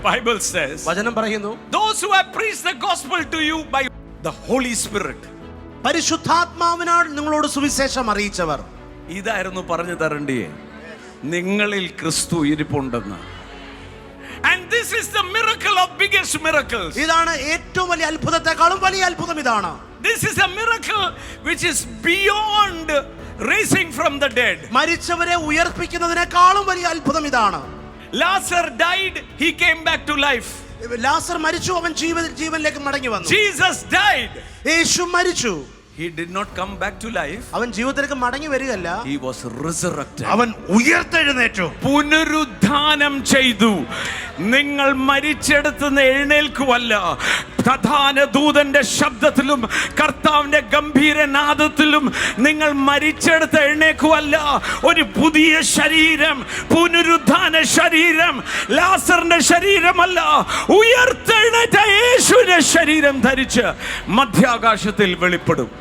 Bible says, വചനം പറയുന്നു, those who have preached the gospel to you by the Holy Spirit. പരിശുദ്ധാത്മാവിനാൽ നിങ്ങളോട് സുവിശേഷം അറിയിച്ചവർ. ഇതായിരുന്നു പറഞ്ഞു തരണ്ടിയേ, നിങ്ങളിൽ ക്രിസ്തു ഇരിപ്പുണ്ടെന്ന്. And this is the miracle of biggest miracles. ഇതാണ് ഏറ്റവും വലിയ അത്ഭുതത്തെക്കാളും വലിയ അത്ഭുതം ഇതാണ്. This is a miracle which is beyond raising from the dead. മരിച്ചവരെ ഉയർപ്പിക്കുന്നതിനേക്കാളും വലിയ അത്ഭുതം ഇതാണ്. Lazarus died, he came back to life. ലാസർ മരിച്ചു, അവൻ ജീവനിലേക്ക് മടങ്ങി വന്നു. Jesus died, യേശു മരിച്ചു, he did not come back to life. അവൻ ജീവിതത്തിലേക്ക് മടങ്ങി വരികയല്ല, He was resurrected. അവൻ ഉയർത്തെഴുന്നേറ്റു, പുനരുദ്ധാനം ചെയ്തു. നിങ്ങൾ മരിച്ചെടുത്തുനിന്ന് എഴുന്നേൽക്കുവല്ല, പ്രധാന ദൂതന്റെ ശബ്ദത്തിലും കർത്താവിന്റെ ഗംഭീരനാദത്തിലും നിങ്ങൾ മരിച്ചെടുത്ത് എഴുന്നേൽക്കുവല്ല. ഒരു പുതിയ ശരീരം, പുനരുദ്ധാന ശരീരം, ലാസറിന്റെ ശരീരമല്ല, ഉയർത്തെഴുന്നേറ്റ യേശുവിന്റെ ശരീരം ധരിച്ച് മധ്യാകാശത്തിൽ വെളിപ്പെടും.